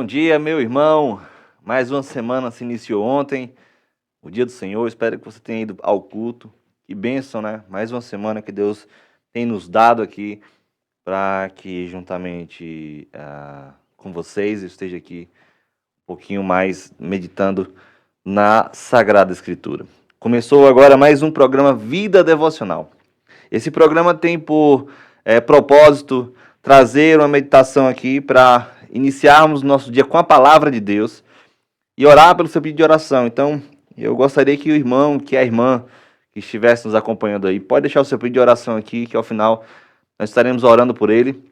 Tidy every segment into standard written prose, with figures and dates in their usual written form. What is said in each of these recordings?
Bom dia, meu irmão. Mais uma semana se iniciou ontem, o dia do Senhor. Espero que você tenha ido ao culto. Que bênção, né? Mais uma semana que Deus tem nos dado aqui para que juntamente com vocês eu esteja aqui um pouquinho mais meditando na Sagrada Escritura. Começou agora mais um programa Vida Devocional. Esse programa tem por propósito trazer uma meditação aqui para iniciarmos o nosso dia com a palavra de Deus e orar pelo seu pedido de oração. Então, eu gostaria que o irmão, que a irmã que estivesse nos acompanhando aí, pode deixar o seu pedido de oração aqui, que ao final nós estaremos orando por ele.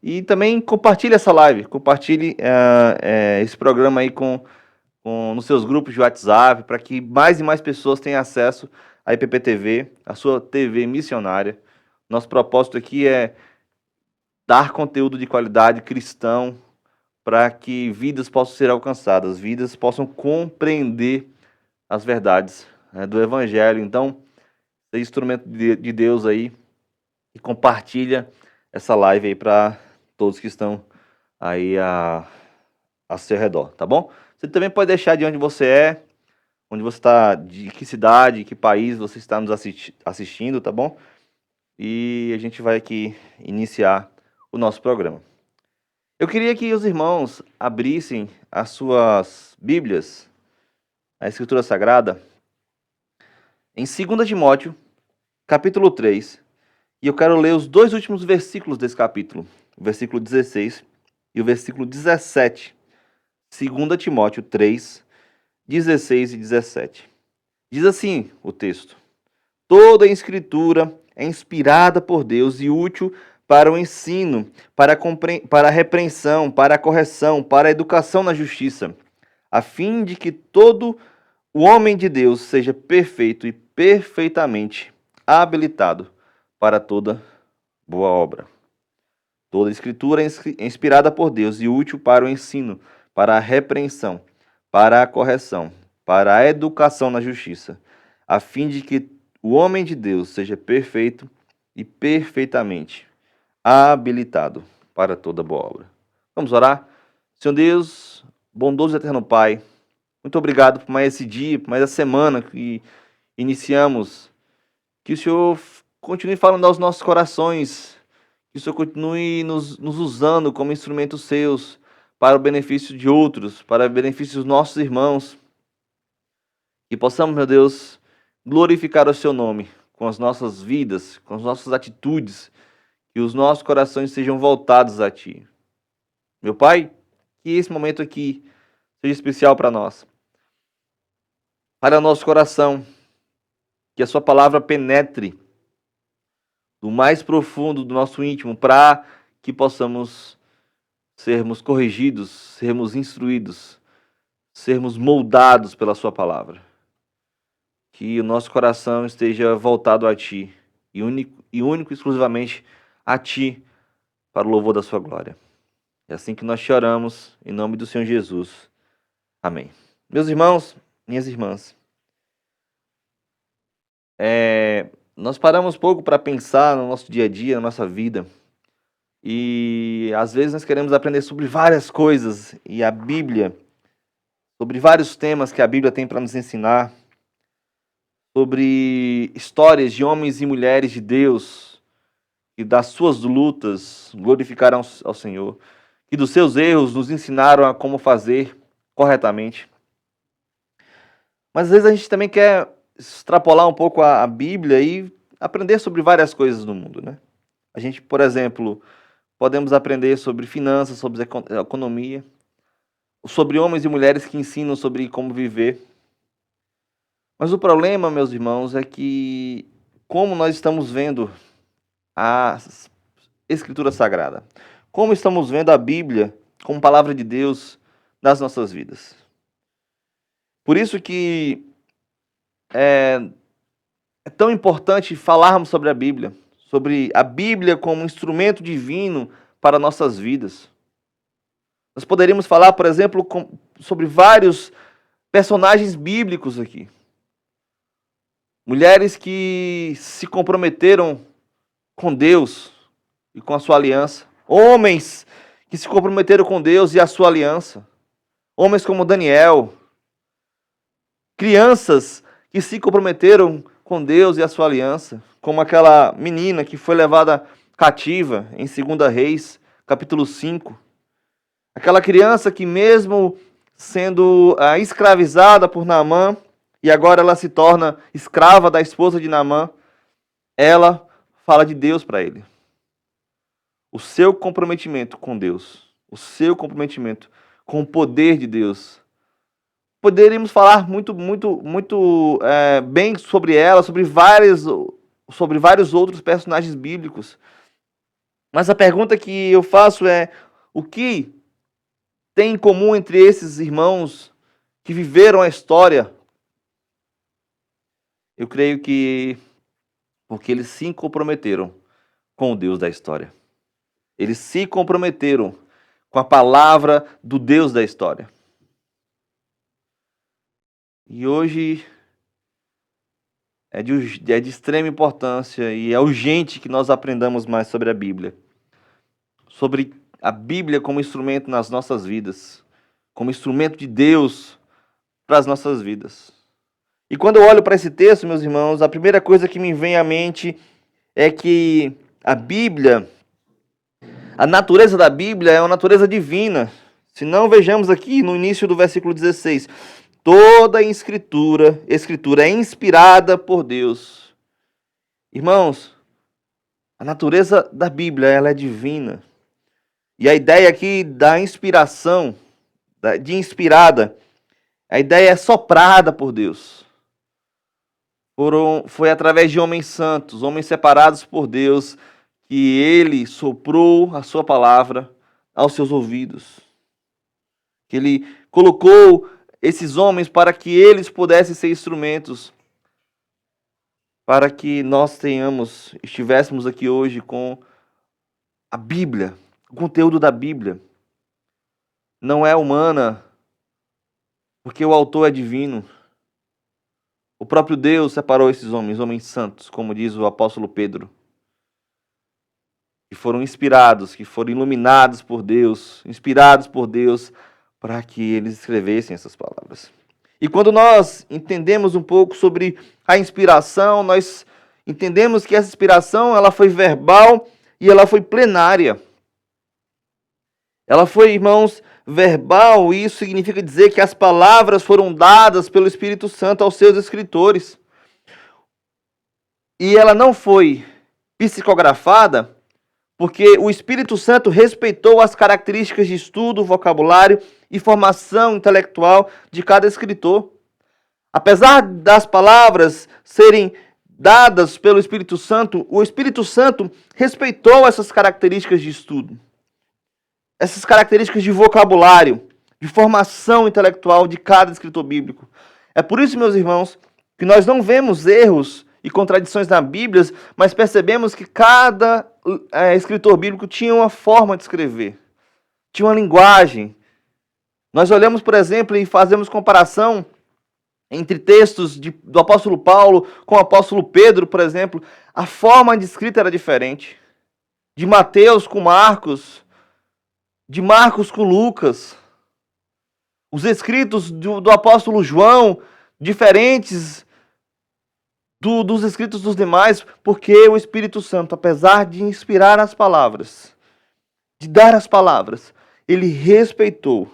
E também compartilhe essa live, compartilhe esse programa aí nos seus grupos de WhatsApp, para que mais e mais pessoas tenham acesso à IPPTV, a sua TV missionária. Nosso propósito aqui é dar conteúdo de qualidade cristão para que vidas possam ser alcançadas, vidas possam compreender as verdades do Evangelho. Então, seja instrumento de Deus aí e compartilha essa live aí para todos que estão aí a seu redor, tá bom? Você também pode deixar de onde você é, onde você está, de que cidade, que país você está nos assistindo, tá bom? E a gente vai aqui iniciar o nosso programa. Eu queria que os irmãos abrissem as suas Bíblias, a Escritura Sagrada, em 2 Timóteo, capítulo 3, e eu quero ler os dois últimos versículos desse capítulo, o versículo 16 e o versículo 17. 2 Timóteo 3, 16 e 17. Diz assim o texto: toda a Escritura é inspirada por Deus e útil para o ensino, para a repreensão, para a correção, para a educação na justiça, a fim de que todo o homem de Deus seja perfeito e perfeitamente habilitado para toda boa obra. Toda a Escritura é inspirada por Deus e útil para o ensino, para a repreensão, para a correção, para a educação na justiça, a fim de que o homem de Deus seja perfeito e perfeitamente habilitado para toda boa obra. Vamos orar? Senhor Deus, bondoso e eterno Pai, muito obrigado por mais esse dia, por mais a semana que iniciamos. Que o Senhor continue falando aos nossos corações, que o Senhor continue nos usando como instrumentos seus para o benefício de outros, para o benefício dos nossos irmãos. Que possamos, meu Deus, glorificar o Seu nome com as nossas vidas, com as nossas atitudes, que os nossos corações sejam voltados a Ti. Meu Pai, que esse momento aqui seja especial para nós. Para o nosso coração, que a Sua palavra penetre do mais profundo do nosso íntimo, para que possamos sermos corrigidos, sermos instruídos, sermos moldados pela Sua palavra. Que o nosso coração esteja voltado a Ti, e único e exclusivamente a Ti, para o louvor da Sua glória. É assim que nós te oramos, em nome do Senhor Jesus. Amém. Meus irmãos, minhas irmãs, nós paramos pouco para pensar no nosso dia a dia, na nossa vida, e às vezes nós queremos aprender sobre várias coisas, e a Bíblia, sobre vários temas que a Bíblia tem para nos ensinar, sobre histórias de homens e mulheres de Deus, que das suas lutas glorificaram ao Senhor, que dos seus erros nos ensinaram a como fazer corretamente. Mas às vezes a gente também quer extrapolar um pouco a Bíblia e aprender sobre várias coisas do mundo, né? A gente, por exemplo, podemos aprender sobre finanças, sobre economia, sobre homens e mulheres que ensinam sobre como viver. Mas o problema, meus irmãos, é que como nós estamos vendo a Escritura Sagrada, como estamos vendo a Bíblia como palavra de Deus nas nossas vidas. Por isso que é tão importante falarmos sobre a Bíblia como um instrumento divino para nossas vidas. Nós poderíamos falar, por exemplo, sobre vários personagens bíblicos aqui. Mulheres que se comprometeram com Deus e com a sua aliança. Homens que se comprometeram com Deus e a sua aliança. Homens como Daniel, crianças que se comprometeram com Deus e a sua aliança, como aquela menina que foi levada cativa em 2 Reis, capítulo 5. Aquela criança que mesmo sendo escravizada por Naamã, e agora ela se torna escrava da esposa de Naamã, ela fala de Deus para ele. O seu comprometimento com Deus, o seu comprometimento com o poder de Deus. Poderíamos falar muito bem sobre ela, sobre vários outros personagens bíblicos. Mas a pergunta que eu faço é: o que tem em comum entre esses irmãos que viveram a história? Eu creio que porque eles se comprometeram com o Deus da história. Eles se comprometeram com a palavra do Deus da história. E hoje é de extrema importância e é urgente que nós aprendamos mais sobre a Bíblia. Sobre a Bíblia como instrumento nas nossas vidas, como instrumento de Deus para as nossas vidas. E quando eu olho para esse texto, meus irmãos, a primeira coisa que me vem à mente é que a Bíblia, a natureza da Bíblia é uma natureza divina. Se não, vejamos aqui no início do versículo 16. Toda a escritura é inspirada por Deus. Irmãos, a natureza da Bíblia, ela é divina. E a ideia aqui da inspiração, de inspirada, a ideia é soprada por Deus. Foi através de homens santos, homens separados por Deus, que ele soprou a sua palavra aos seus ouvidos. Que ele colocou esses homens para que eles pudessem ser instrumentos, para que nós estivéssemos aqui hoje com a Bíblia, o conteúdo da Bíblia. Não é humana, porque o autor é divino. O próprio Deus separou esses homens santos, como diz o apóstolo Pedro, que foram inspirados, que foram iluminados por Deus, inspirados por Deus, para que eles escrevessem essas palavras. E quando nós entendemos um pouco sobre a inspiração, nós entendemos que essa inspiração ela foi verbal e ela foi plenária. Ela foi, irmãos, verbal, e isso significa dizer que as palavras foram dadas pelo Espírito Santo aos seus escritores. E ela não foi psicografada, porque o Espírito Santo respeitou as características de estudo, vocabulário e formação intelectual de cada escritor. Apesar das palavras serem dadas pelo Espírito Santo, o Espírito Santo respeitou essas características de estudo, essas características de vocabulário, de formação intelectual de cada escritor bíblico. É por isso, meus irmãos, que nós não vemos erros e contradições na Bíblia, mas percebemos que cada escritor bíblico tinha uma forma de escrever, tinha uma linguagem. Nós olhamos, por exemplo, e fazemos comparação entre textos do apóstolo Paulo com o apóstolo Pedro, por exemplo. A forma de escrita era diferente. De Mateus com Marcos, de Marcos com Lucas. Os escritos do apóstolo João, diferentes dos escritos dos demais, porque o Espírito Santo, apesar de inspirar as palavras, de dar as palavras, ele respeitou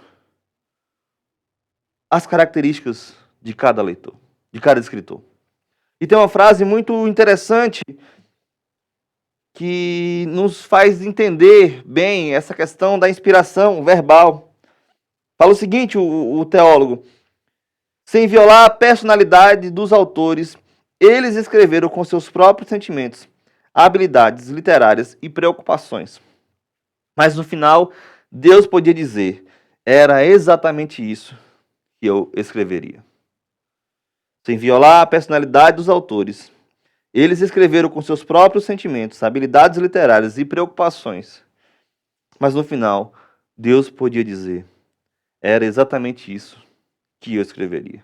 as características de cada leitor, de cada escritor. E tem uma frase muito interessante que nos faz entender bem essa questão da inspiração verbal. Fala o seguinte, o teólogo: sem violar a personalidade dos autores, eles escreveram com seus próprios sentimentos, habilidades literárias e preocupações. Mas no final, Deus podia dizer: era exatamente isso que eu escreveria. Sem violar a personalidade dos autores, eles escreveram com seus próprios sentimentos, habilidades literárias e preocupações. Mas no final, Deus podia dizer: era exatamente isso que eu escreveria.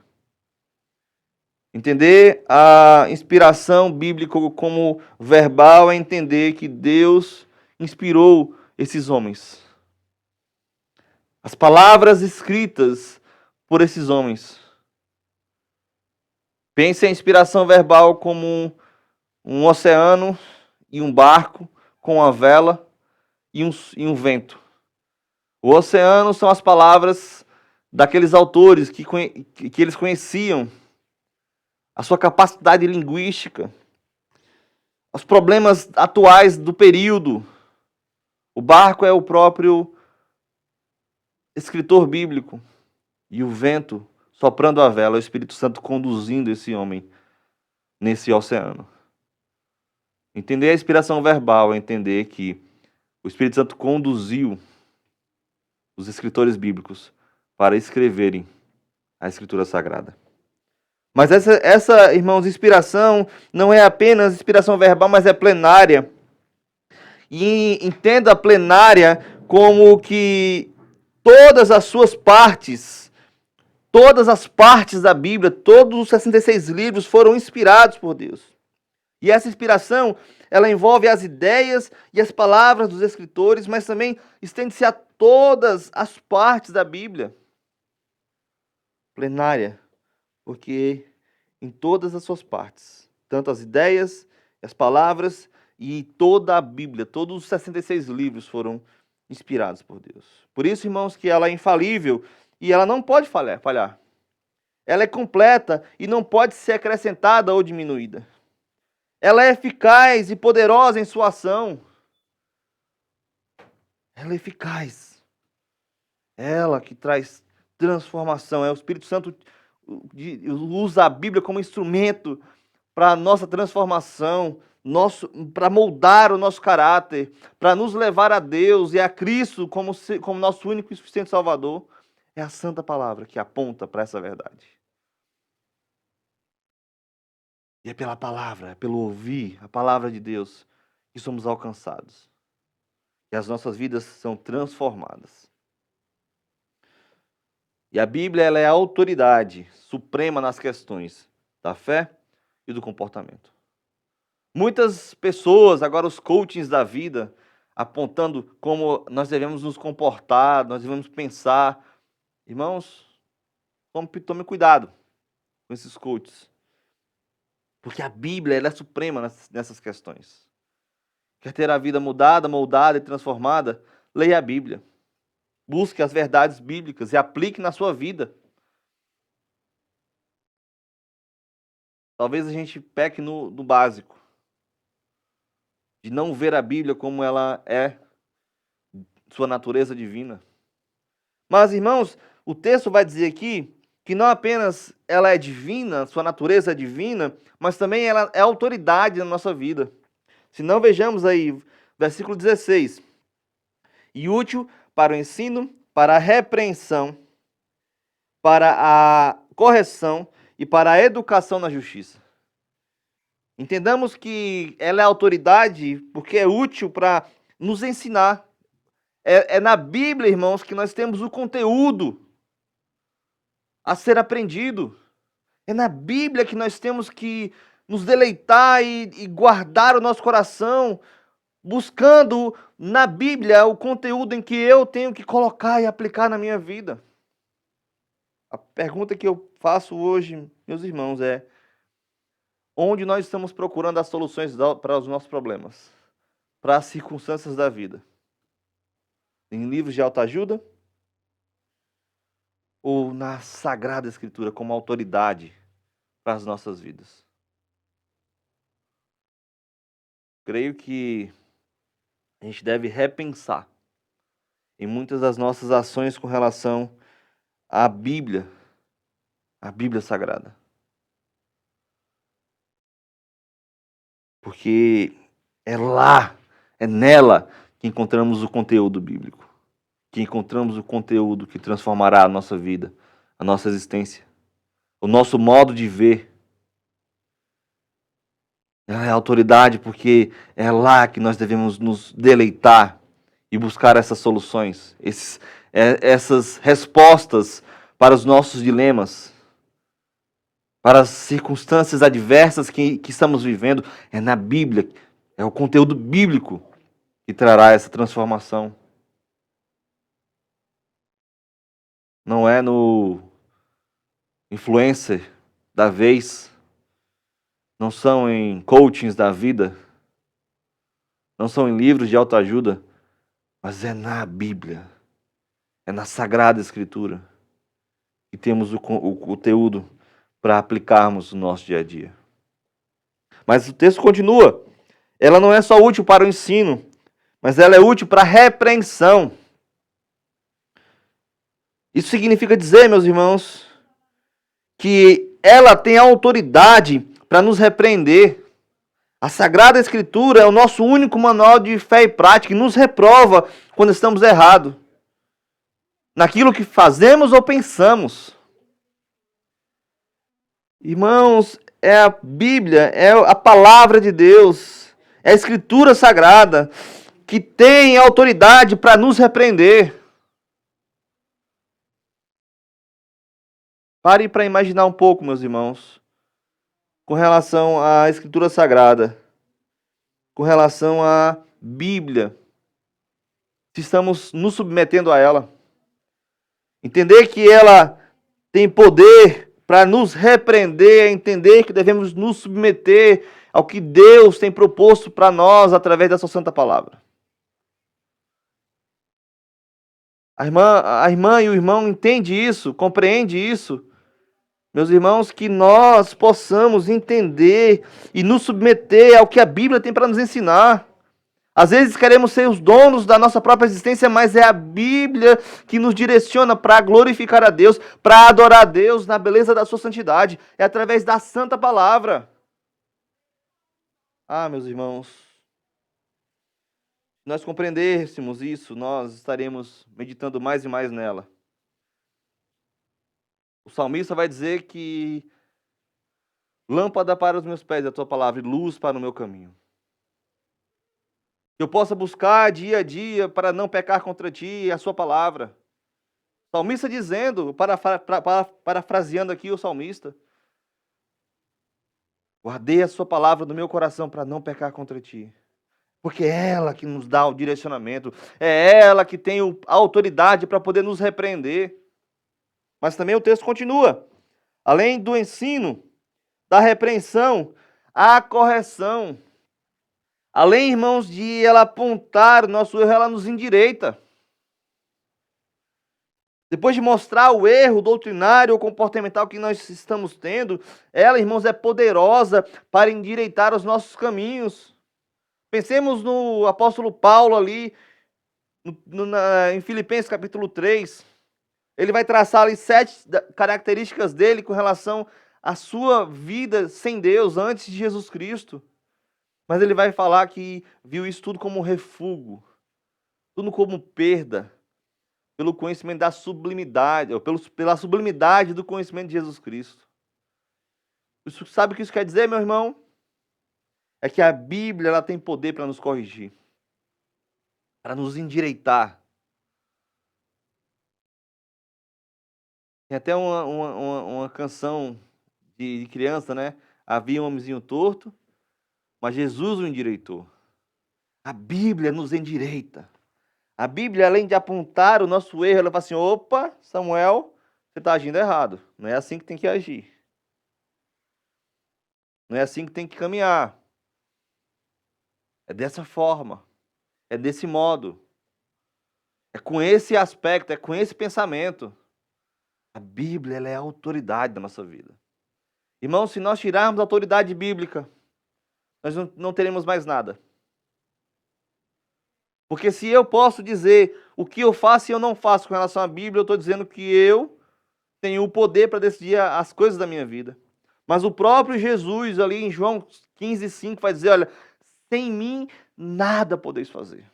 Entender a inspiração bíblica como verbal é entender que Deus inspirou esses homens. As palavras escritas por esses homens. Pense a inspiração verbal como um oceano e um barco com uma vela e um vento. O oceano são as palavras daqueles autores que eles conheciam, a sua capacidade linguística, os problemas atuais do período. O barco é o próprio escritor bíblico e o vento soprando a vela, é o Espírito Santo conduzindo esse homem nesse oceano. Entender a inspiração verbal é entender que o Espírito Santo conduziu os escritores bíblicos para escreverem a Escritura Sagrada. Mas essa, irmãos, inspiração não é apenas inspiração verbal, mas é plenária. E entenda a plenária como que todas as suas partes, todas as partes da Bíblia, todos os 66 livros foram inspirados por Deus. E essa inspiração, ela envolve as ideias e as palavras dos escritores, mas também estende-se a todas as partes da Bíblia. Plenária, porque em todas as suas partes, tanto as ideias, as palavras e toda a Bíblia, todos os 66 livros foram inspirados por Deus. Por isso, irmãos, que ela é infalível e ela não pode falhar. Ela é completa e não pode ser acrescentada ou diminuída. Ela é eficaz e poderosa em sua ação. Ela é eficaz. Ela que traz transformação. É o Espírito Santo usa a Bíblia como instrumento para a nossa transformação, para moldar o nosso caráter, para nos levar a Deus e a Cristo como nosso único e suficiente Salvador. É a Santa Palavra que aponta para essa verdade. E é pela palavra, é pelo ouvir a palavra de Deus que somos alcançados. E as nossas vidas são transformadas. E a Bíblia, ela é a autoridade suprema nas questões da fé e do comportamento. Muitas pessoas, agora os coachings da vida, apontando como nós devemos nos comportar, nós devemos pensar. Irmãos, tome cuidado com esses coaches. Porque a Bíblia, ela é suprema nessas questões. Quer ter a vida mudada, moldada e transformada? Leia a Bíblia. Busque as verdades bíblicas e aplique na sua vida. Talvez a gente peque no básico, de não ver a Bíblia como ela é, sua natureza divina. Mas, irmãos, o texto vai dizer aqui que não apenas ela é divina, sua natureza é divina, mas também ela é autoridade na nossa vida. Se não, vejamos aí, versículo 16. E útil para o ensino, para a repreensão, para a correção e para a educação na justiça. Entendamos que ela é autoridade porque é útil para nos ensinar. É na Bíblia, irmãos, que nós temos o conteúdo a ser aprendido. É na Bíblia que nós temos que nos deleitar e guardar o nosso coração, buscando na Bíblia o conteúdo em que eu tenho que colocar e aplicar na minha vida. A pergunta que eu faço hoje, meus irmãos, é: onde nós estamos procurando as soluções para os nossos problemas, para as circunstâncias da vida? Em livros de autoajuda? Ou na Sagrada Escritura como autoridade para as nossas vidas? Creio que a gente deve repensar em muitas das nossas ações com relação à Bíblia, a Bíblia Sagrada. Porque é lá, é nela que encontramos o conteúdo bíblico, que encontramos o conteúdo que transformará a nossa vida, a nossa existência, o nosso modo de ver. Ela é autoridade porque é lá que nós devemos nos deleitar e buscar essas soluções, essas respostas para os nossos dilemas, para as circunstâncias adversas que estamos vivendo. É na Bíblia, é o conteúdo bíblico que trará essa transformação. não é no influencer da vez, não são em coachings da vida, não são em livros de autoajuda, mas é na Bíblia, é na Sagrada Escritura que temos o conteúdo para aplicarmos no nosso dia a dia. Mas o texto continua. Ela não é só útil para o ensino, mas ela é útil para a repreensão. Isso significa dizer, meus irmãos, que ela tem autoridade para nos repreender. A Sagrada Escritura é o nosso único manual de fé e prática que nos reprova quando estamos errados naquilo que fazemos ou pensamos. Irmãos, é a Bíblia, é a palavra de Deus, é a Escritura Sagrada que tem autoridade para nos repreender. Pare para imaginar um pouco, meus irmãos, com relação à Escritura Sagrada, com relação à Bíblia, se estamos nos submetendo a ela. Entender que ela tem poder para nos repreender, entender que devemos nos submeter ao que Deus tem proposto para nós através da sua santa palavra. A irmã e o irmão entendem isso, compreendem isso. Meus irmãos, que nós possamos entender e nos submeter ao que a Bíblia tem para nos ensinar. Às vezes queremos ser os donos da nossa própria existência, mas é a Bíblia que nos direciona para glorificar a Deus, para adorar a Deus na beleza da sua santidade. É através da santa palavra. Ah, meus irmãos, se nós compreendêssemos isso, nós estaremos meditando mais e mais nela. O salmista vai dizer que lâmpada para os meus pés é a tua palavra e luz para o meu caminho. Que eu possa buscar dia a dia para não pecar contra ti a sua palavra. O salmista dizendo, parafraseando aqui o salmista, guardei a sua palavra no meu coração para não pecar contra ti. Porque é ela que nos dá o direcionamento, é ela que tem a autoridade para poder nos repreender. Mas também o texto continua. Além do ensino, da repreensão, a correção. Além, irmãos, de ela apontar o nosso erro, ela nos endireita. Depois de mostrar o erro doutrinário ou comportamental que nós estamos tendo, ela, irmãos, é poderosa para endireitar os nossos caminhos. Pensemos no apóstolo Paulo ali, em Filipenses capítulo 3. Ele vai traçar ali 7 características dele com relação à sua vida sem Deus, antes de Jesus Cristo. Mas ele vai falar que viu isso tudo como refúgio, tudo como perda, pelo conhecimento da sublimidade, ou pela sublimidade do conhecimento de Jesus Cristo. Sabe o que isso quer dizer, meu irmão? É que a Bíblia ela tem poder para nos corrigir, para nos endireitar. Tem até uma canção de criança, né? Havia um homenzinho torto, mas Jesus o endireitou. A Bíblia nos endireita. A Bíblia, além de apontar o nosso erro, ela fala assim, opa, Samuel, você está agindo errado. Não é assim que tem que agir. Não é assim que tem que caminhar. É dessa forma. É desse modo. É com esse aspecto, é com esse pensamento. A Bíblia ela é a autoridade da nossa vida. Irmãos, se nós tirarmos a autoridade bíblica, nós não teremos mais nada. Porque se eu posso dizer o que eu faço e eu não faço com relação à Bíblia, eu estou dizendo que eu tenho o poder para decidir as coisas da minha vida. Mas o próprio Jesus, ali em João 15,5, vai dizer, olha, sem mim nada podeis fazer.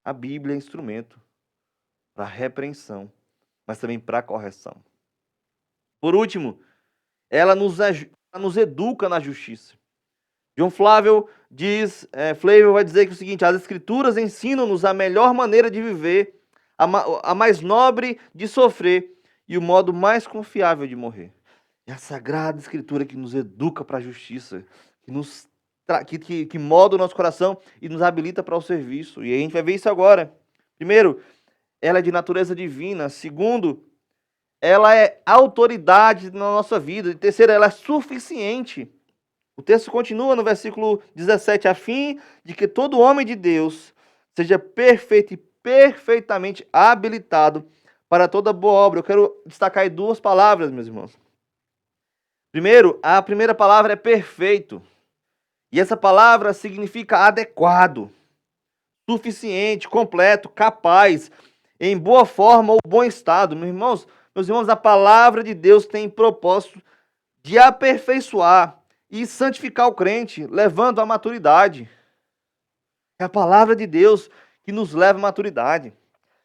A Bíblia é instrumento para repreensão, mas também para correção. Por último, ela nos educa na justiça. João Flávio vai dizer que é o seguinte, as Escrituras ensinam-nos a melhor maneira de viver, a mais nobre de sofrer e o modo mais confiável de morrer. É a Sagrada Escritura que nos educa para a justiça, que molda o nosso coração e nos habilita para o serviço. E a gente vai ver isso agora. Primeiro, ela é de natureza divina. Segundo, ela é autoridade na nossa vida. E terceiro, ela é suficiente. O texto continua no versículo 17, a fim de que todo homem de Deus seja perfeito e perfeitamente habilitado para toda boa obra. Eu quero destacar aí duas palavras, meus irmãos. Primeiro, a primeira palavra é perfeito. E essa palavra significa adequado, suficiente, completo, capaz, em boa forma ou bom estado. Meus irmãos, a palavra de Deus tem propósito de aperfeiçoar e santificar o crente, levando à maturidade. É a palavra de Deus que nos leva à maturidade.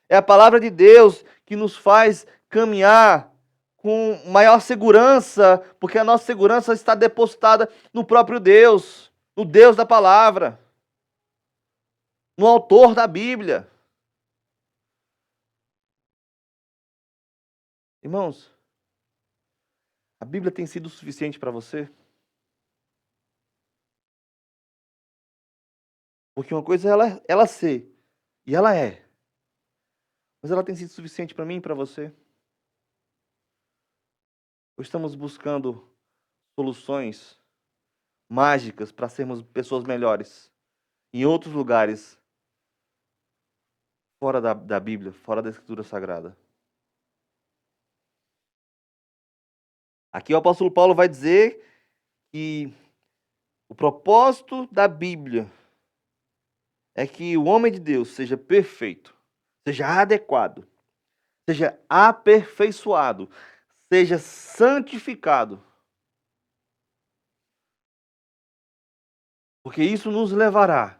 É a palavra de Deus que nos faz caminhar com maior segurança, porque a nossa segurança está depositada no próprio Deus, no Deus da palavra, no autor da Bíblia. Irmãos, a Bíblia tem sido suficiente para você? Porque uma coisa é ela ser, e ela é. Mas ela tem sido suficiente para mim e para você? Ou estamos buscando soluções mágicas para sermos pessoas melhores em outros lugares, fora da Bíblia, fora da Escritura Sagrada? Aqui o apóstolo Paulo vai dizer que o propósito da Bíblia é que o homem de Deus seja perfeito, seja adequado, seja aperfeiçoado, seja santificado. Porque isso nos levará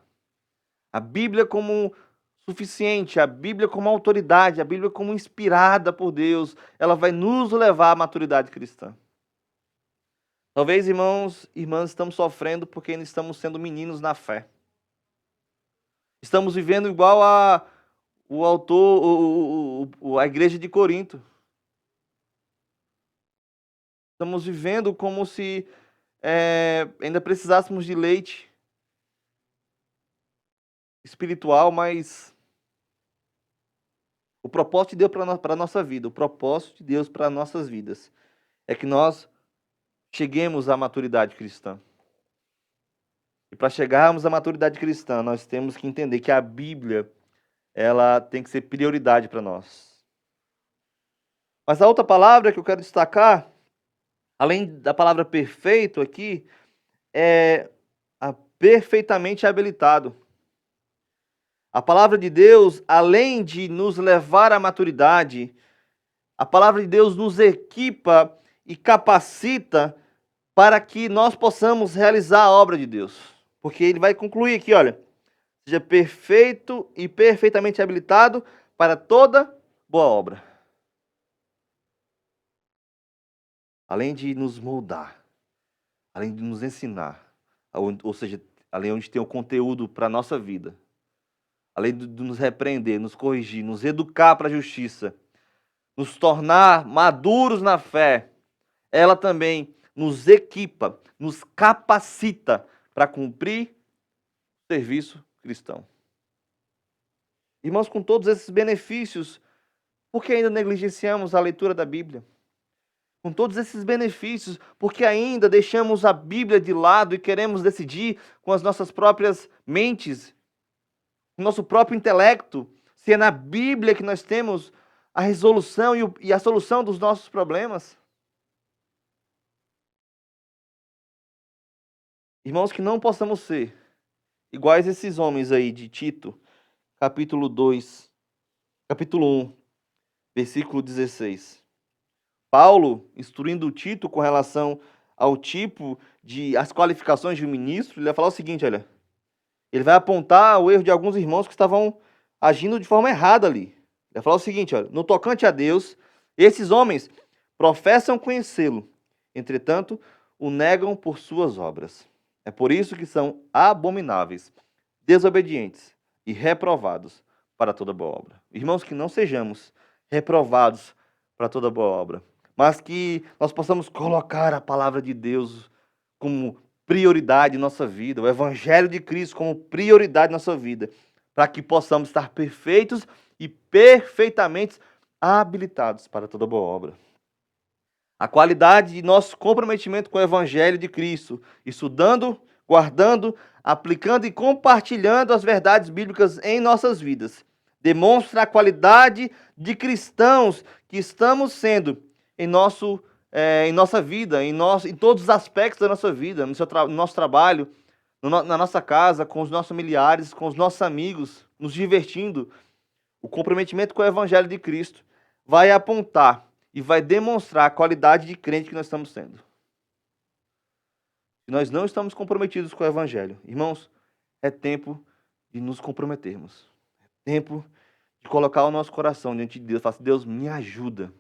a Bíblia como suficiente, a Bíblia como autoridade, a Bíblia como inspirada por Deus, ela vai nos levar à maturidade cristã. Talvez, irmãos e irmãs, estamos sofrendo porque ainda estamos sendo meninos na fé. Estamos vivendo igual o autor, a igreja de Corinto. Estamos vivendo como se ainda precisássemos de leite espiritual, mas o propósito de Deus para a nossa vida, o propósito de Deus para nossas vidas, é que nós cheguemos à maturidade cristã. E para chegarmos à maturidade cristã, nós temos que entender que a Bíblia, ela tem que ser prioridade para nós. Mas a outra palavra que eu quero destacar, além da palavra perfeito aqui, é a perfeitamente habilitado. A palavra de Deus, além de nos levar à maturidade, a palavra de Deus nos equipa e capacita para que nós possamos realizar a obra de Deus. Porque ele vai concluir aqui, olha, seja perfeito e perfeitamente habilitado para toda boa obra. Além de nos moldar, além de nos ensinar, ou seja, além de ter o conteúdo para a nossa vida, além de nos repreender, nos corrigir, nos educar para a justiça, nos tornar maduros na fé, ela também nos equipa, nos capacita para cumprir o serviço cristão. Irmãos, com todos esses benefícios, por que ainda negligenciamos a leitura da Bíblia? Com todos esses benefícios, por que ainda deixamos a Bíblia de lado e queremos decidir com as nossas próprias mentes, com o nosso próprio intelecto, se é na Bíblia que nós temos a resolução e a solução dos nossos problemas? Irmãos, que não possamos ser iguais a esses homens aí de Tito, capítulo 1, versículo 16. Paulo, instruindo Tito com relação ao tipo as qualificações de um ministro, ele vai falar o seguinte, olha, ele vai apontar o erro de alguns irmãos que estavam agindo de forma errada ali. Ele vai falar o seguinte, olha, no tocante a Deus, esses homens professam conhecê-lo, entretanto, o negam por suas obras. É por isso que são abomináveis, desobedientes e reprovados para toda boa obra. Irmãos, que não sejamos reprovados para toda boa obra, mas que nós possamos colocar a palavra de Deus como prioridade em nossa vida, o Evangelho de Cristo como prioridade em nossa vida, para que possamos estar perfeitos e perfeitamente habilitados para toda boa obra. A qualidade de nosso comprometimento com o Evangelho de Cristo, estudando, guardando, aplicando e compartilhando as verdades bíblicas em nossas vidas, demonstra a qualidade de cristãos que estamos sendo em nossa vida, em todos os aspectos da nossa vida, no nosso trabalho, na nossa casa, com os nossos familiares, com os nossos amigos, nos divertindo. O comprometimento com o Evangelho de Cristo vai apontar e vai demonstrar a qualidade de crente que nós estamos sendo. Se nós não estamos comprometidos com o Evangelho, irmãos, é tempo de nos comprometermos. É tempo de colocar o nosso coração diante de Deus. Falar assim, Deus, me ajuda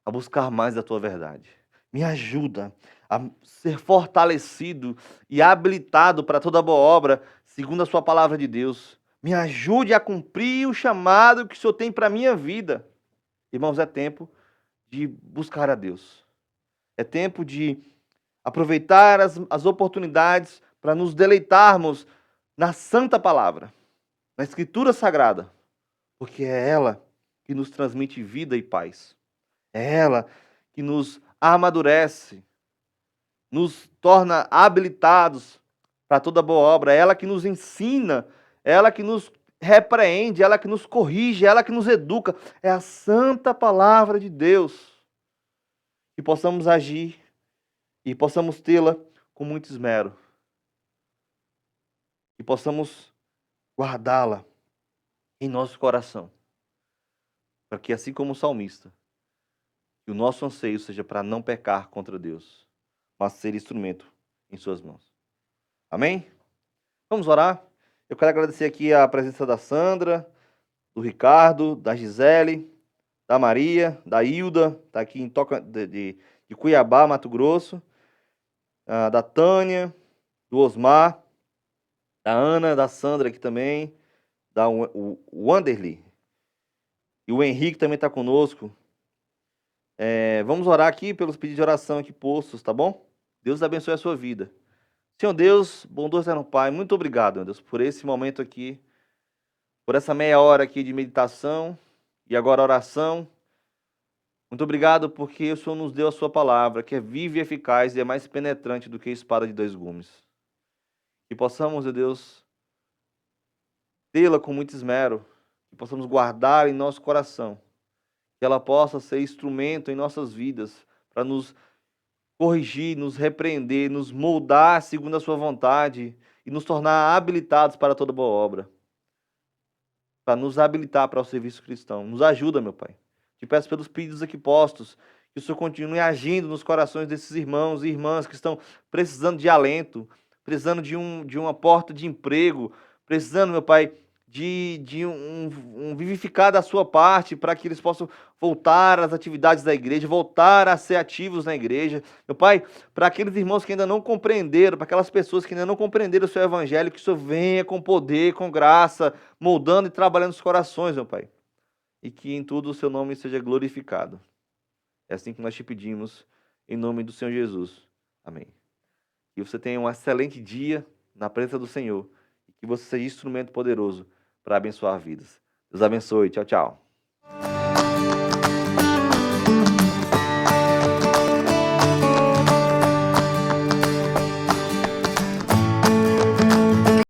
a buscar mais da tua verdade. Me ajuda a ser fortalecido e habilitado para toda boa obra, segundo a sua palavra de Deus. Me ajude a cumprir o chamado que o Senhor tem para a minha vida. Irmãos, é tempo de buscar a Deus. É tempo de aproveitar as oportunidades para nos deleitarmos na santa palavra, na Escritura Sagrada, porque é ela que nos transmite vida e paz. É ela que nos amadurece, nos torna habilitados para toda boa obra. É ela que nos ensina, é ela que nos repreende, é ela que nos corrige, é ela que nos educa. É a santa palavra de Deus. Que possamos agir e possamos tê-la com muito esmero. E possamos guardá-la em nosso coração. Para que, assim como o salmista, que o nosso anseio seja para não pecar contra Deus, mas ser instrumento em suas mãos. Amém? Vamos orar? Eu quero agradecer aqui a presença da Sandra, do Ricardo, da Gisele, da Maria, da Hilda, está aqui em de Cuiabá, Mato Grosso, da Tânia, do Osmar, da Ana, da Sandra aqui também, o Wanderly. E o Henrique também está conosco. Vamos orar aqui pelos pedidos de oração aqui postos, tá bom? Deus abençoe a sua vida. Senhor Deus, bondoso eterno Pai, muito obrigado, meu Deus, por esse momento aqui, por essa meia hora aqui de meditação e agora oração. Muito obrigado porque o Senhor nos deu a sua palavra, que é viva e eficaz e é mais penetrante do que a espada de dois gumes. Que possamos, meu Deus, tê-la com muito esmero, que possamos guardar em nosso coração, que ela possa ser instrumento em nossas vidas para nos corrigir, nos repreender, nos moldar segundo a sua vontade e nos tornar habilitados para toda boa obra. Para nos habilitar para o serviço cristão. Nos ajuda, meu Pai. Te peço pelos pedidos aqui postos, que o Senhor continue agindo nos corações desses irmãos e irmãs que estão precisando de alento, precisando de uma porta de emprego, precisando, meu Pai, de um vivificar da sua parte para que eles possam voltar às atividades da igreja, voltar a ser ativos na igreja. Meu Pai, para aqueles irmãos que ainda não compreenderam, para aquelas pessoas que ainda não compreenderam o seu evangelho, que o Senhor venha com poder, com graça, moldando e trabalhando os corações, meu Pai. E que em tudo o seu nome seja glorificado. É assim que nós te pedimos, em nome do Senhor Jesus. Amém. Que você tenha um excelente dia na presença do Senhor e que você seja instrumento poderoso para abençoar vidas. Deus abençoe. Tchau, tchau.